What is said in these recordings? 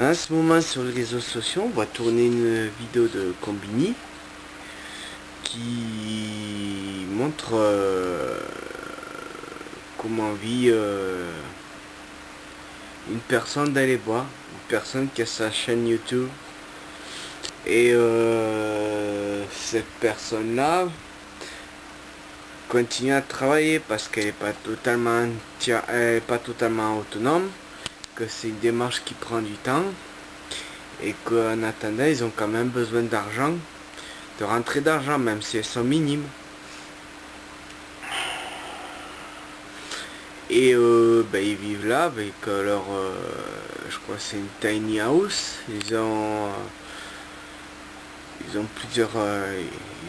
En ce moment sur les réseaux sociaux, on va tourner une vidéo de Combini qui montre comment vit une personne dans les bois, une personne qui a sa chaîne YouTube. Et cette personne-là continue à travailler parce qu'elle n'est pas totalement autonome, que c'est une démarche qui prend du temps et qu'en attendant ils ont quand même besoin d'argent, de rentrée d'argent même si elles sont minimes. Et ils vivent là avec leur, je crois que c'est une tiny house. Ils ont plusieurs,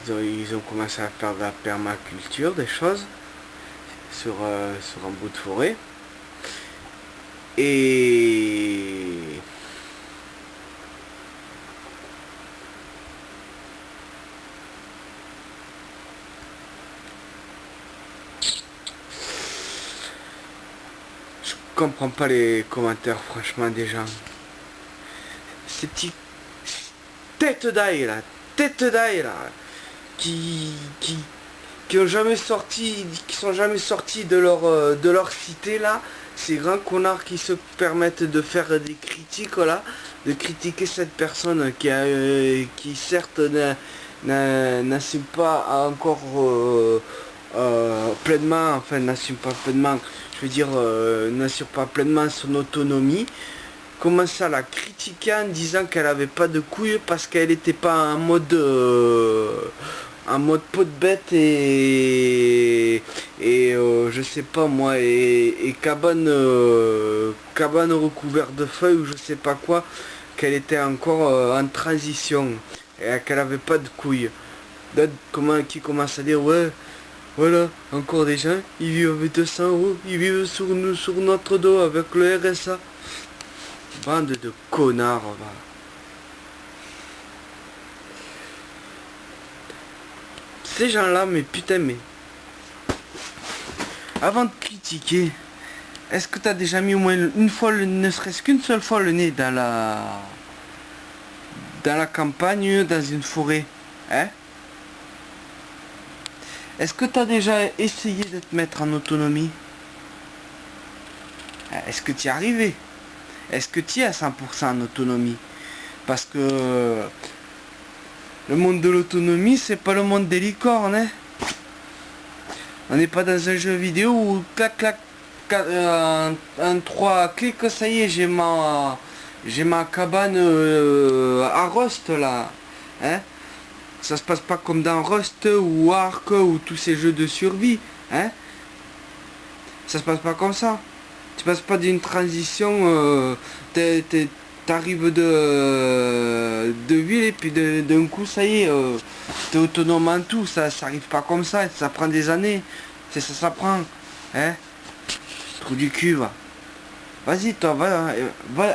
ils ont commencé à faire de la permaculture, des choses sur un bout de forêt. Et je comprends pas les commentaires franchement des gens. Ces petits têtes d'ail là, qui ont jamais sorti, qui sont jamais sortis de leur cité là, ces grands connards qui se permettent de faire des critiques là, de critiquer cette personne qui certes n'assume pas encore pleinement, enfin n'assume pas pleinement, je veux dire n'assure pas pleinement son autonomie. Commence à la critiquer en disant qu'elle avait pas de couilles parce qu'elle était pas en mode peau de bête et je sais pas moi et cabane recouverte de feuilles ou je sais pas quoi, qu'elle était encore en transition et qu'elle avait pas de couilles. D'autres qui commence à dire ouais voilà, encore des gens, ils vivent avec 200 €, ils vivent sur notre dos avec le RSA. Bande de connards, va. Ces gens-là, mais putain, mais... Avant de critiquer, est-ce que t'as déjà mis au moins une fois, ne serait-ce qu'une seule fois le nez dans la campagne, dans une forêt, hein? Est-ce que t'as déjà essayé de te mettre en autonomie? Est-ce que tu y es arrivé? Est-ce que tu es à 100% en autonomie? Parce que le monde de l'autonomie, c'est pas le monde des licornes, hein. On n'est pas dans un jeu vidéo où clac clac, un 3 clics, ça y est, j'ai ma cabane à Rust là, hein. Ça se passe pas comme dans Rust ou Ark ou tous ces jeux de survie, hein. Ça se passe pas comme ça. Tu passes pas d'une transition, t'arrives de ville et puis d'un coup ça y est, t'es autonome en tout, ça arrive pas comme ça prend des années, c'est ça prend, hein, trou du cul va. Vas-y toi, va,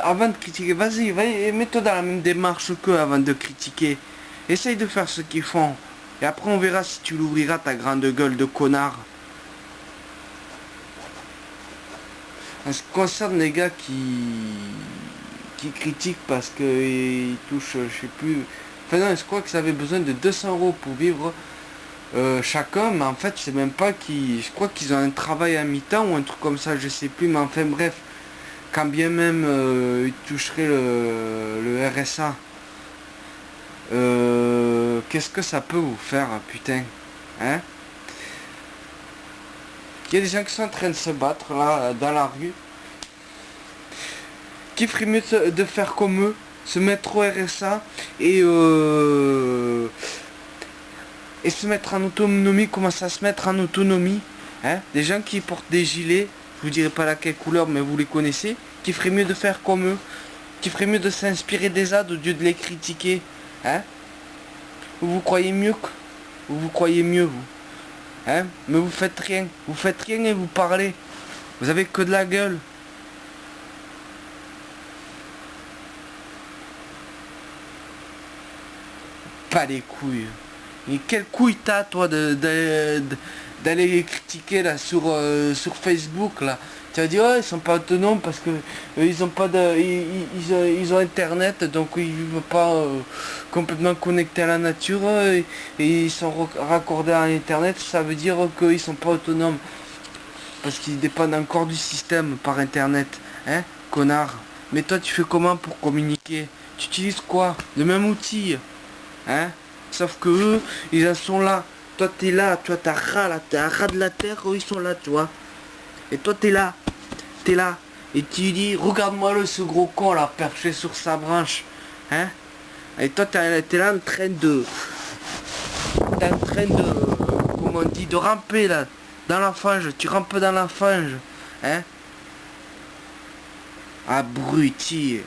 avant de critiquer, vas-y, mets-toi dans la même démarche qu'eux avant de critiquer. Essaye de faire ce qu'ils font. Et après on verra si tu l'ouvriras ta grande gueule de connard. En ce qui concerne les gars qui critiquent parce qu'ils touchent, je sais plus... Enfin non, je crois que ça avait besoin de 200 € pour vivre chacun, mais en fait c'est même pas qu'ils... Je crois qu'ils ont un travail à mi-temps ou un truc comme ça, je sais plus, mais enfin bref, quand bien même ils toucheraient le RSA, qu'est-ce que ça peut vous faire, putain, hein? Il y a des gens qui sont en train de se battre là dans la rue, qui ferait mieux de faire comme eux, se mettre au RSA et se mettre en autonomie, commencer à se mettre en autonomie, hein? Des gens qui portent des gilets, je vous dirai pas laquelle couleur mais vous les connaissez, qui ferait mieux de faire comme eux, qui ferait mieux de s'inspirer des ads au lieu de les critiquer, hein? Vous croyez mieux que vous croyez mieux vous, hein? Mais vous faites rien et vous parlez, vous avez que de la gueule. Pas les couilles. Mais quelle couille t'as toi d'aller critiquer là sur Facebook là. Tu vas dire, ouais, ils sont pas autonomes parce que ils ont pas de, ils ont internet, donc ils vivent pas complètement connectés à la nature et ils sont raccordés à internet. Ça veut dire qu'ils sont pas autonomes parce qu'ils dépendent encore du système par internet, hein, connard. Mais toi, tu fais comment pour communiquer? Tu utilises quoi? Le même outil, hein? Sauf que eux, ils en sont là. Toi, t'es là, toi, t'as ras là, t'es un ras de la terre, eux, ils sont là, tu vois. Et toi, t'es là. T'es là, et tu dis, regarde-moi le ce gros con là, perché sur sa branche, hein, et toi t'es là en train de, comment on dit, de ramper là, dans la fange, tu rampes dans la fange, hein, abruti.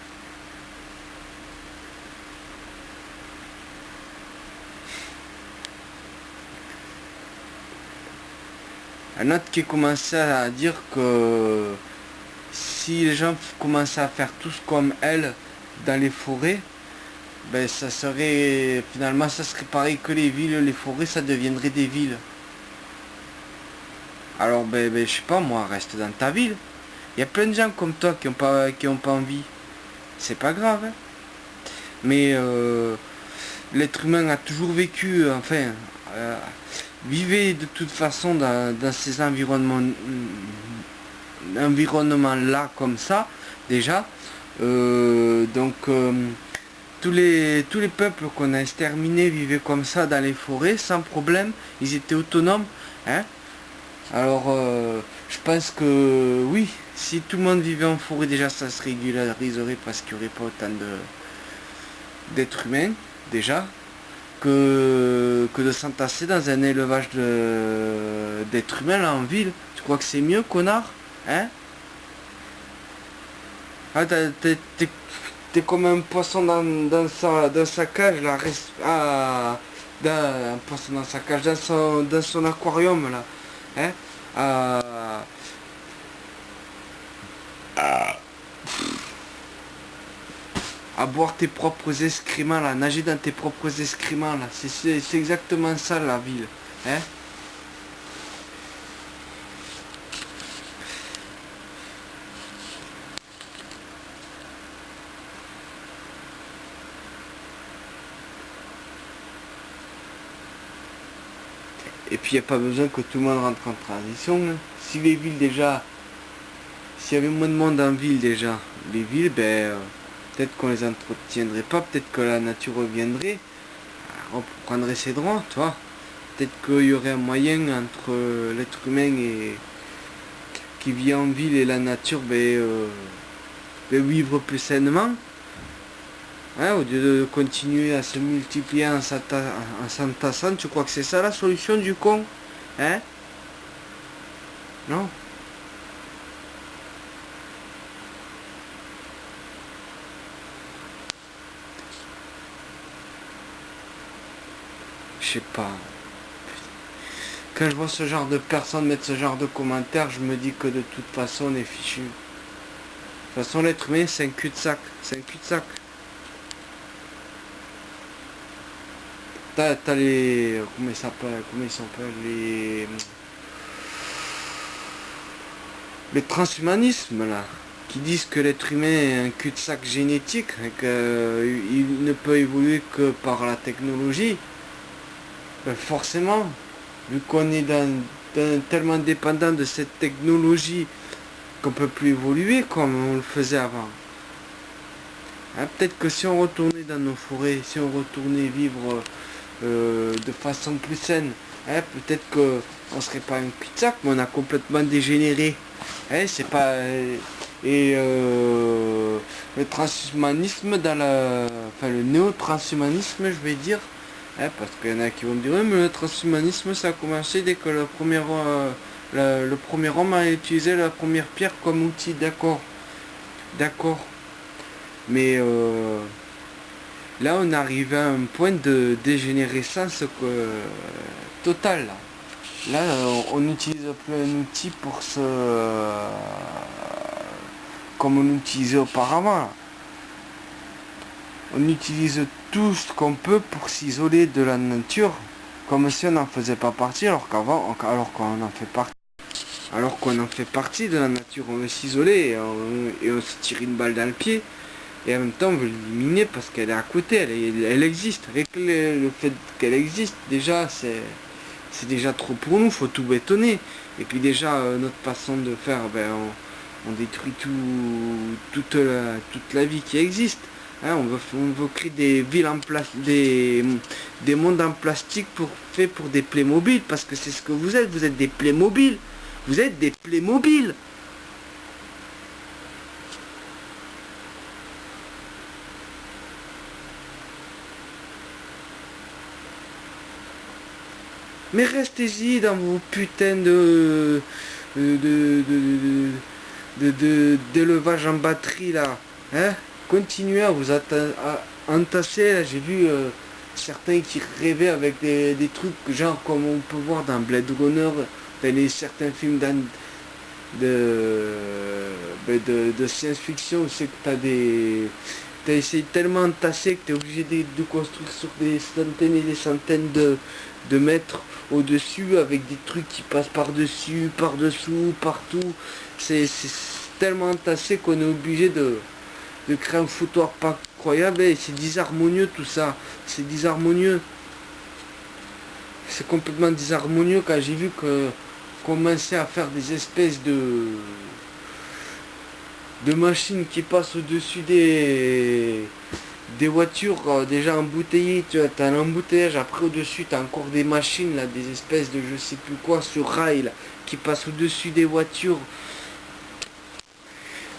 Un autre qui commençait à dire que si les gens commençaient à faire tous comme elle dans les forêts, ben ça serait, finalement ça serait pareil que les villes, les forêts ça deviendrait des villes. Alors je sais pas moi, reste dans ta ville. Il y a plein de gens comme toi qui ont pas envie. C'est pas grave, hein. Mais l'être humain a toujours vécu, enfin, vivait de toute façon dans ces environnements là comme ça, déjà. Donc tous les peuples qu'on a exterminés vivaient comme ça dans les forêts, sans problème, ils étaient autonomes, hein. Alors je pense que oui, si tout le monde vivait en forêt déjà ça se régulariserait parce qu'il n'y aurait pas autant d'êtres humains déjà que de s'entasser dans un élevage d'êtres humains là en ville. Tu crois que c'est mieux, connard, hein? Ah, t'es comme un poisson dans sa cage là, un poisson dans sa cage, dans son aquarium là, hein, à boire tes propres excréments là, nager dans tes propres excréments là, c'est exactement ça la ville, hein. Et puis il n'y a pas besoin que tout le monde rentre en transition, hein. Si les villes déjà, s'il y avait moins de monde en ville déjà, les villes, peut-être qu'on les entretiendrait pas, peut-être que la nature reviendrait, on prendrait ses droits, tu vois. Peut-être qu'il y aurait un moyen entre l'être humain et qui vit en ville et la nature, de vivre plus sainement. Hein, au lieu de continuer à se multiplier en s'entassant, tu crois que c'est ça la solution du con? Hein? Non? Je sais pas. Quand je vois ce genre de personnes mettre ce genre de commentaires, je me dis que de toute façon on est fichu. De toute façon l'être humain c'est un cul-de-sac. C'est un cul-de-sac. T'as les. Comment ils s'appellent les transhumanismes là. Qui disent que l'être humain est un cul-de-sac génétique et qu'il ne peut évoluer que par la technologie. Forcément, vu qu'on est tellement dépendant de cette technologie qu'on peut plus évoluer comme on le faisait avant. Hein, peut-être que si on retournait dans nos forêts, si on retournait vivre de façon plus saine, hein, peut-être qu'on serait pas un cul-de-sac, mais on a complètement dégénéré. Hein, c'est pas le transhumanisme enfin le néo-transhumanisme, je vais dire. Hein, parce qu'il y en a qui vont me dire, oui, mais le transhumanisme ça a commencé dès que le premier homme a utilisé la première pierre comme outil, d'accord. D'accord. Mais là on arrive à un point de dégénérescence totale. Là, on utilise plus un outil pour comme on utilisait auparavant. Là. On utilise tout ce qu'on peut pour s'isoler de la nature, comme si on n'en faisait pas partie, alors qu'on en fait partie. Alors qu'on en fait partie de la nature, on veut s'isoler et on se tire une balle dans le pied. Et en même temps, on veut l'éliminer parce qu'elle est à côté, elle existe. Avec le fait qu'elle existe, déjà, c'est déjà trop pour nous, faut tout bétonner. Et puis déjà, notre façon de faire, ben, on détruit toute la vie qui existe. Hein, on veut créer des villes en place, des mondes en plastique faits pour des Playmobil, parce que c'est ce que vous êtes des Playmobil. Vous êtes des Playmobil. Mais restez-y dans vos putains d'élevage en batterie là. Hein? Continuez à vous entasser. Là, j'ai vu certains qui rêvaient avec des trucs genre comme on peut voir dans Blade Runner, dans certains films de science-fiction où c'est que t'as essayé tellement entassé que t'es obligé de construire sur des centaines et des centaines de mètres au-dessus avec des trucs qui passent par-dessus, par-dessous, partout. C'est tellement entassé qu'on est obligé de créer un foutoir pas incroyable et c'est disharmonieux tout ça. C'est disharmonieux. C'est complètement disharmonieux quand j'ai vu que commençait à faire des espèces de machines qui passent au-dessus des voitures déjà embouteillées, tu vois, t'as un embouteillage, après au-dessus t'as encore des machines là, des espèces de je sais plus quoi sur rail là, qui passent au-dessus des voitures.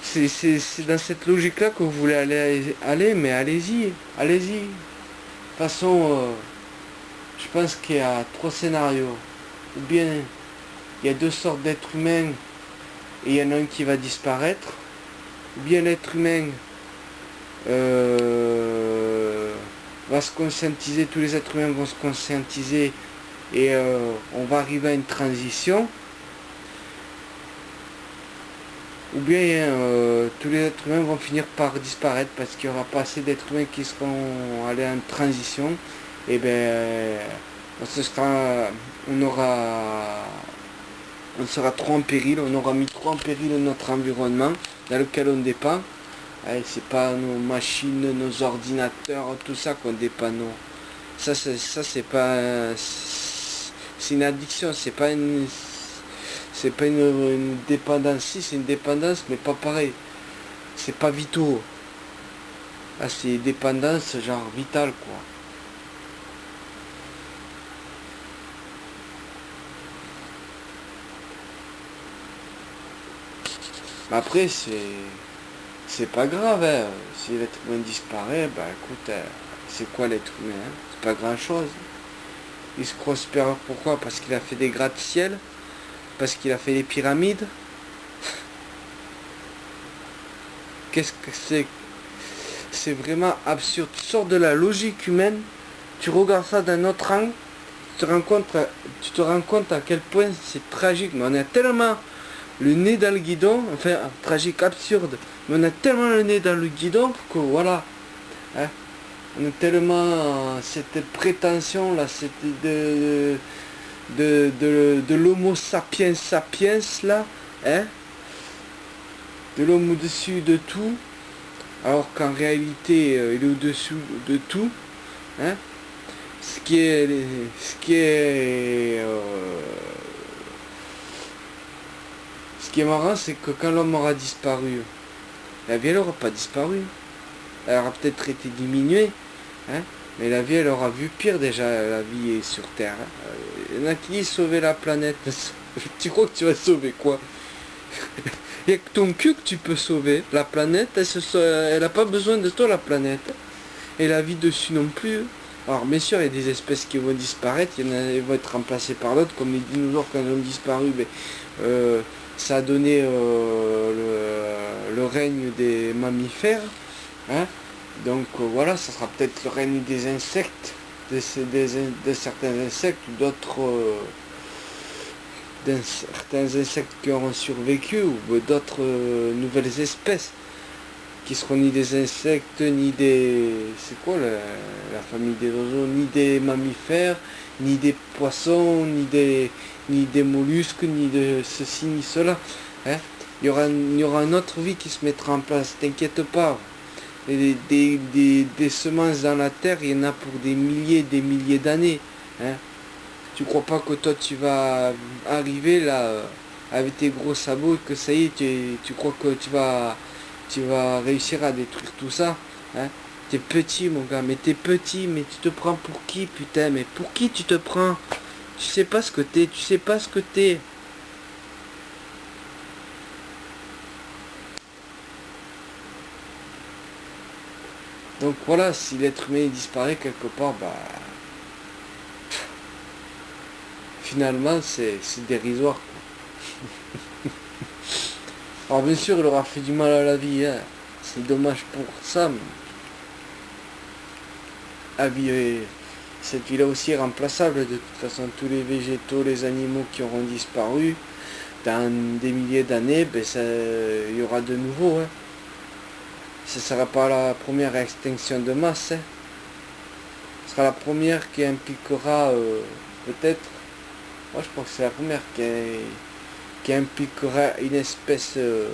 C'est dans cette logique là que vous voulez aller mais allez-y. De toute façon, je pense qu'il y a 3 scénarios. Ou bien il y a 2 sortes d'êtres humains et il y en a un qui va disparaître. Ou bien l'être humain va se conscientiser, tous les êtres humains vont se conscientiser et on va arriver à une transition. Ou bien tous les êtres humains vont finir par disparaître parce qu'il n'y aura pas assez d'êtres humains qui seront allés en transition. Et ben on sera trop en péril, on aura mis trop en péril notre environnement dans lequel on dépend. C'est pas nos machines, nos ordinateurs, tout ça qu'on dépend. Non. Ça c'est pas. C'est une addiction, c'est pas une dépendance. Si c'est une dépendance, mais pas pareil. C'est pas vitaux. Ah, c'est dépendance genre vitale quoi. Après c'est pas grave, hein. Si l'être humain disparaît, bah écoute, c'est quoi l'être humain, hein? C'est pas grand chose. Il se croit supérieur, pourquoi? Parce qu'il a fait des gratte-ciel, parce qu'il a fait les pyramides. Qu'est-ce que c'est? C'est vraiment absurde. Tu sors de la logique humaine, tu regardes ça d'un autre angle, tu te rends compte à quel point c'est tragique. Mais on a tellement le nez dans le guidon, enfin tragique, absurde, mais on a tellement le nez dans le guidon que voilà, hein, on a tellement cette prétention là, de l'homo sapiens sapiens là, hein, de l'homme au-dessus de tout, alors qu'en réalité il est au-dessus de tout, hein, ce qui est marrant, c'est que quand l'homme aura disparu, la vie elle aura pas disparu. Elle aura peut-être été diminuée, hein, mais la vie elle aura vu pire déjà, la vie est sur Terre. Il y en a qui disent sauver la planète. Tu crois que tu vas sauver quoi? Il n'y a que ton cul que tu peux sauver. La planète, elle n'a pas besoin de toi la planète. Et la vie dessus non plus. Alors bien sûr il y a des espèces qui vont disparaître, il y en a qui vont être remplacées par d'autres, comme les dinosaures quand ils ont disparu, mais ça a donné le règne des mammifères, hein. Donc voilà, ça sera peut-être le règne des insectes, de certains insectes ou d'autres certains insectes qui auront survécu ou d'autres nouvelles espèces. qui seront ni des insectes, ni des... C'est quoi la famille des oiseaux? Ni des mammifères, ni des poissons, ni des mollusques, ni de ceci, ni cela. Hein? Il y aura une autre vie qui se mettra en place, t'inquiète pas. Et des semences dans la terre, il y en a pour des milliers d'années. Hein? Tu crois pas que toi tu vas arriver là avec tes gros sabots et que ça y est, tu crois que tu vas réussir à détruire tout ça, hein? T'es petit mon gars, mais t'es petit, mais tu te prends pour qui putain, mais pour qui tu te prends? Tu sais pas ce que t'es, tu sais pas ce que t'es. Donc voilà, si l'être humain disparaît quelque part, bah finalement c'est dérisoire. Alors bien sûr il aura fait du mal à la vie, hein. C'est dommage pour ça, mais la vie, cette vie là aussi est remplaçable. De toute façon tous les végétaux, les animaux qui auront disparu, dans des milliers d'années, ben il y aura de nouveau. Hein. Ce ne sera pas la première extinction de masse. Hein. Ce sera la première qui impliquera peut-être, moi je pense que c'est la première qui impliquera une espèce, je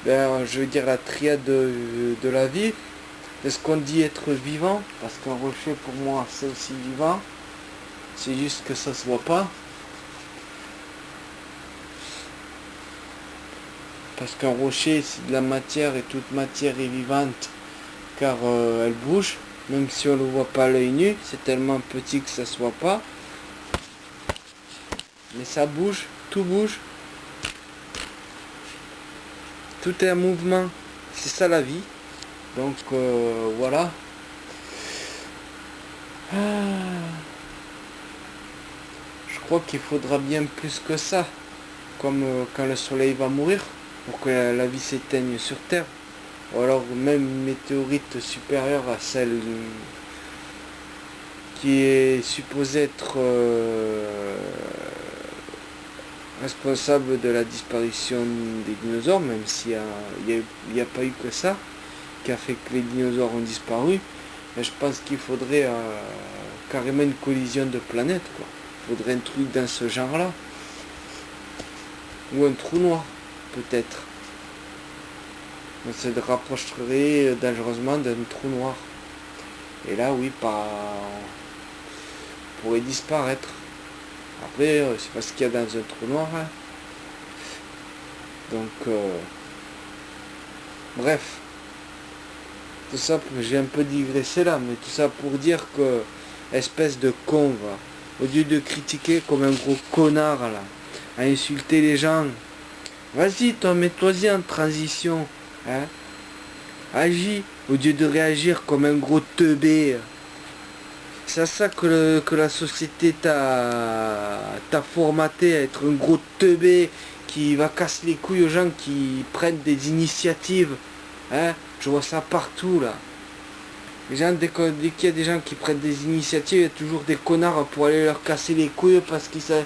veux dire la triade de la vie. Est-ce qu'on dit être vivant? Parce qu'un rocher pour moi c'est aussi vivant. C'est juste que ça se voit pas. Parce qu'un rocher c'est de la matière et toute matière est vivante car elle bouge. Même si on ne le voit pas à l'œil nu, c'est tellement petit que ça se voit pas. Mais ça bouge, tout bouge. Tout est en mouvement. C'est ça la vie. Donc voilà. Je crois qu'il faudra bien plus que ça. Comme quand le soleil va mourir. Pour que la vie s'éteigne sur Terre. Ou alors même une météorite supérieure à celle qui est supposée être responsable de la disparition des dinosaures, même s'il n'y a pas eu que ça qui a fait que les dinosaures ont disparu. Mais je pense qu'il faudrait carrément une collision de planètes, quoi. Il faudrait un truc dans ce genre-là. Ou un trou noir, peut-être. On se rapprocherait dangereusement d'un trou noir. Et là, oui, pourrait disparaître. Après, c'est pas ce qu'il y a dans un trou noir. Hein. Donc, bref. Tout ça, j'ai un peu digressé là, mais tout ça pour dire que, espèce de con, va. Au lieu de critiquer comme un gros connard, là, à insulter les gens, vas-y, toi, mets-toi-y en transition. Hein. Agis, au lieu de réagir comme un gros teubé. C'est à ça que la société t'a formaté à être un gros teubé qui va casser les couilles aux gens qui prennent des initiatives. Hein? Je vois ça partout là. Les gens, dès qu'il y a des gens qui prennent des initiatives, il y a toujours des connards pour aller leur casser les couilles parce qu'ils sont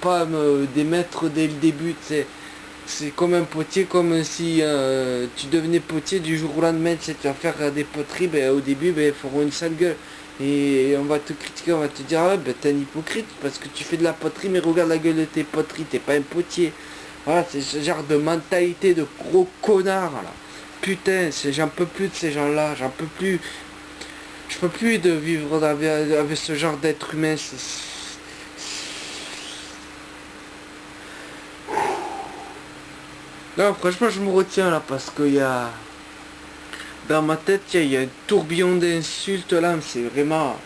pas des maîtres dès le début. C'est comme un potier, comme si tu devenais potier du jour au lendemain, tu vas faire des poteries, ben, au début ils feront une sale gueule. Et on va te critiquer, on va te dire, ah ben t'es un hypocrite parce que tu fais de la poterie, mais regarde la gueule de tes poteries, t'es pas un potier. Voilà, c'est ce genre de mentalité de gros connard là. Putain, j'en peux plus de ces gens-là, j'en peux plus. Je peux plus de vivre avec ce genre d'être humain. Non, franchement, je me retiens là parce qu'il y a... Dans ma tête, il y a un tourbillon d'insultes là, mais c'est vraiment...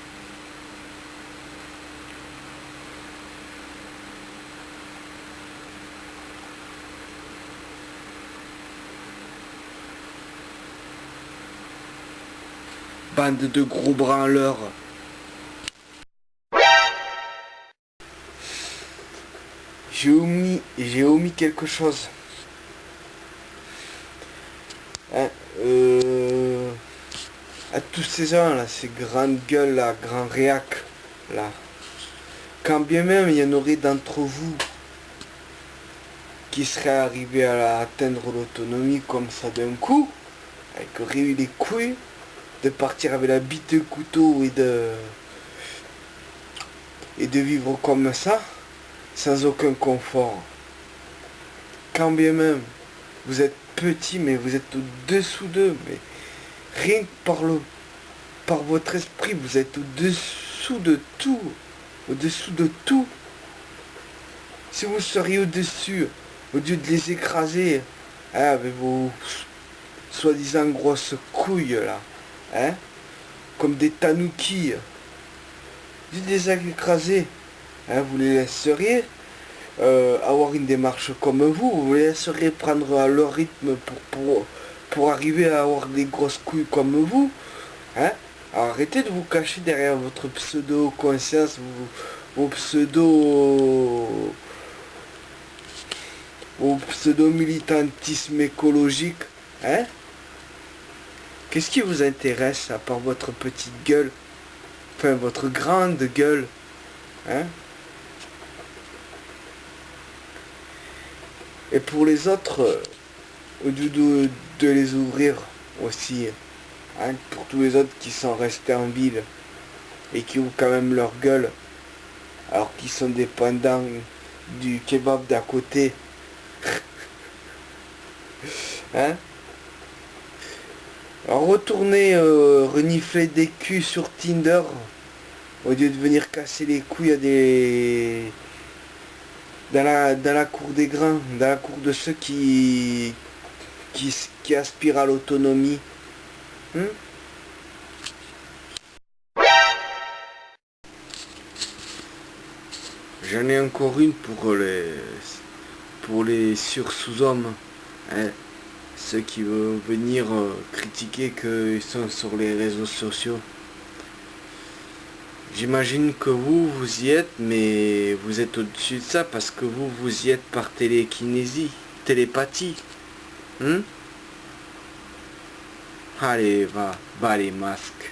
Bande de gros branleurs. J'ai omis quelque chose. Hein, à tous ces gens là, ces grandes gueules là, grands réacs là. Quand bien même il y en aurait d'entre vous qui serait arrivé à atteindre l'autonomie comme ça d'un coup, avec les couilles, de partir avec la bite de couteau et de vivre comme ça, sans aucun confort. Quand bien même, vous êtes petit, mais vous êtes au-dessous d'eux, mais rien que par votre esprit, vous êtes au-dessous de tout, au-dessous de tout. Si vous seriez au-dessus, au lieu de les écraser, hein, avec vos soi-disant grosses couilles là, hein, comme des tanuki, vous les écraser, hein, vous les laisseriez avoir une démarche comme vous les laisseriez prendre à leur rythme pour arriver à avoir des grosses couilles comme vous, hein. Alors arrêtez de vous cacher derrière votre pseudo-conscience, vos pseudo-militantisme écologique, hein. Qu'est-ce qui vous intéresse à part votre petite gueule, enfin votre grande gueule, hein. Et pour les autres, au lieu de les ouvrir aussi, hein, pour tous les autres qui sont restés en ville et qui ouvrent quand même leur gueule, alors qu'ils sont dépendants du kebab d'à côté, hein. Alors retournez renifler des culs sur Tinder, au lieu de venir casser les couilles à des... dans la cour des grands, dans la cour de ceux qui aspirent à l'autonomie. J'en ai encore une pour les sous-hommes, hein, ceux qui veulent venir critiquer qu'ils sont sur les réseaux sociaux. J'imagine que vous y êtes, mais vous êtes au-dessus de ça parce que vous y êtes par télépathie. Allez, va les masques.